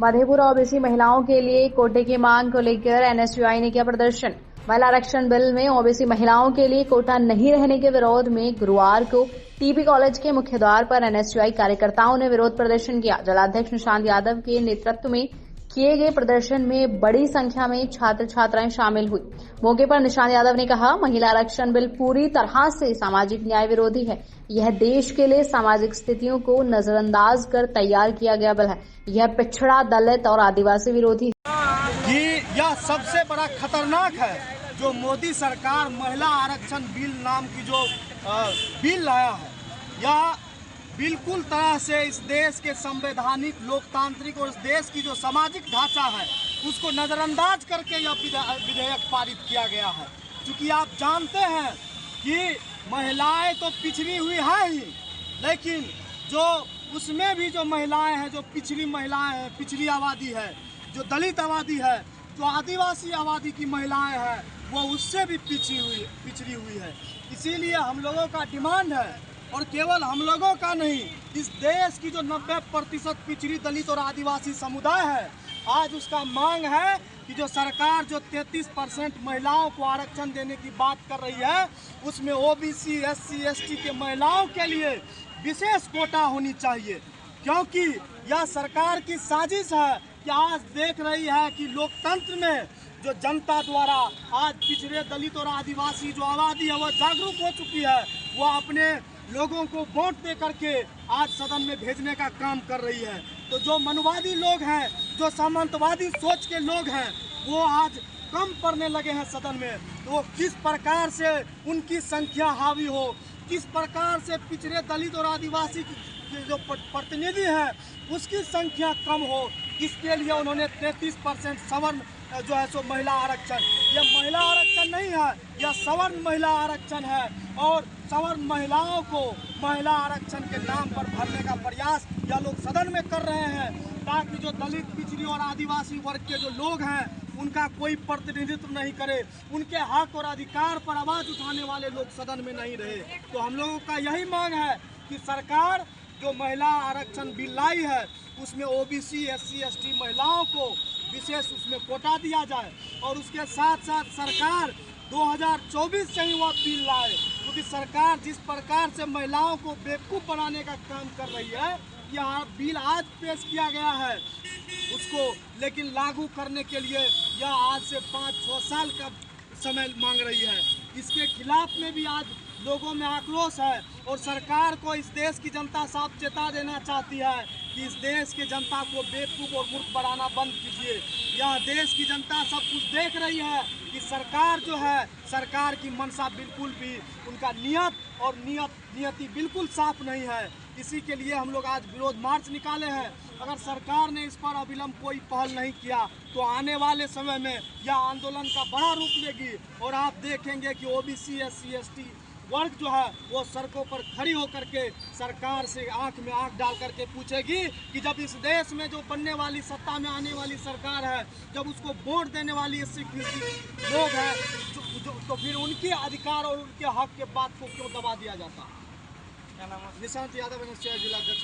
Madhepura OBC महिलाओं के लिए कोटे की मांग को लेकर एनएसयूआई ने किया प्रदर्शन। महिला आरक्षण बिल में ओबीसी महिलाओं के लिए कोटा नहीं रहने के विरोध में गुरुवार को टीबी कॉलेज के मुख्य द्वार पर एनएसयूआई कार्यकर्ताओं ने विरोध प्रदर्शन किया। जिलाध्यक्ष निशांत यादव के नेतृत्व में किए गए प्रदर्शन में बड़ी संख्या में छात्र छात्राएं शामिल हुई। मौके पर निशांत यादव ने कहा, महिला आरक्षण बिल पूरी तरह से सामाजिक न्याय विरोधी है। यह देश के लिए सामाजिक स्थितियों को नजरअंदाज कर तैयार किया गया बिल है। यह पिछड़ा, दलित और आदिवासी विरोधी है। यह सबसे बड़ा खतरनाक है जो मोदी सरकार महिला आरक्षण बिल नाम की जो बिल लाया है। यह बिल्कुल तरह से इस देश के संवैधानिक, लोकतांत्रिक और इस देश की जो सामाजिक ढांचा है उसको नज़रअंदाज करके यह विधेयक पारित किया गया है। क्योंकि आप जानते हैं कि महिलाएं तो पिछड़ी हुई है ही, लेकिन जो उसमें भी जो महिलाएं हैं, जो पिछड़ी महिलाएं हैं, पिछड़ी आबादी है, जो दलित आबादी है, जो आदिवासी आबादी की महिलाएं हैं, वो उससे भी पिछड़ी हुई है। इसीलिए हम लोगों का डिमांड है, और केवल हम लोगों का नहीं, इस देश की जो 90% पिछड़ी, दलित और आदिवासी समुदाय है, आज उसका मांग है कि जो सरकार जो 33% महिलाओं को आरक्षण देने की बात कर रही है, उसमें ओबीसी, एससी, एसटी के महिलाओं के लिए विशेष कोटा होनी चाहिए। क्योंकि यह सरकार की साजिश है कि आज देख रही है कि लोकतंत्र में जो जनता द्वारा आज पिछड़े, दलित और आदिवासी जो आबादी है वो जागरूक हो चुकी है। वो अपने लोगों को वोट दे करके आज सदन में भेजने का काम कर रही है। तो जो मनुवादी लोग हैं, जो सामंतवादी सोच के लोग हैं, वो आज कम पड़ने लगे हैं सदन में। तो किस प्रकार से उनकी संख्या हावी हो, किस प्रकार से पिछड़े, दलित और आदिवासी के जो प्रतिनिधि हैं उसकी संख्या कम हो, इसके लिए उन्होंने 33% सवर्ण जो है सो महिला आरक्षण, यह महिला आरक्षण नहीं है, यह सवर्ण महिला आरक्षण है। और सवर्ण महिलाओं को महिला आरक्षण के नाम पर भरने का प्रयास यह लोग सदन में कर रहे हैं, ताकि जो दलित, पिछड़ी और आदिवासी वर्ग के जो लोग हैं उनका कोई प्रतिनिधित्व नहीं करे, उनके हक और अधिकार पर आवाज उठाने वाले लोग सदन में नहीं रहे। तो हम लोगों का यही मांग है कि सरकार जो महिला आरक्षण बिल लाई है उसमें ओबीसी, एससी, एसटी महिलाओं को विशेष उसमें कोटा दिया जाए, और उसके साथ साथ सरकार 2024 से ही वह बिल लाए। क्योंकि सरकार जिस प्रकार से महिलाओं को बेवकूफ़ बनाने का काम कर रही है, यह बिल आज पेश किया गया है उसको, लेकिन लागू करने के लिए यह आज से 5-6 साल का समय मांग रही है। इसके खिलाफ में भी आज लोगों में आक्रोश है, और सरकार को इस देश की जनता साफ चेता देना चाहती है कि इस देश की जनता को बेवकूफ़ और मूर्ख बनाना बंद कीजिए। यह देश की जनता सब कुछ देख रही है कि सरकार जो है, सरकार की मंशा बिल्कुल भी, उनका नियति बिल्कुल साफ नहीं है। इसी के लिए हम लोग आज विरोध मार्च निकाले हैं। अगर सरकार ने इस पर अविलंब कोई पहल नहीं किया तो आने वाले समय में यह आंदोलन का बड़ा रूप लेगी, और आप देखेंगे कि ओबीसी, एससी, एसटी वर्ग जो है वो सड़कों पर खड़ी होकर के सरकार से आंख में आंख डाल करके पूछेगी कि जब इस देश में जो बनने वाली, सत्ता में आने वाली सरकार है, जब उसको वोट देने वाली 80% लोग हैं, तो फिर उनके अधिकार और उनके हक के बात को क्यों दबा दिया जाता है। क्या नाम है? निशांत यादव, जिला अध्यक्ष।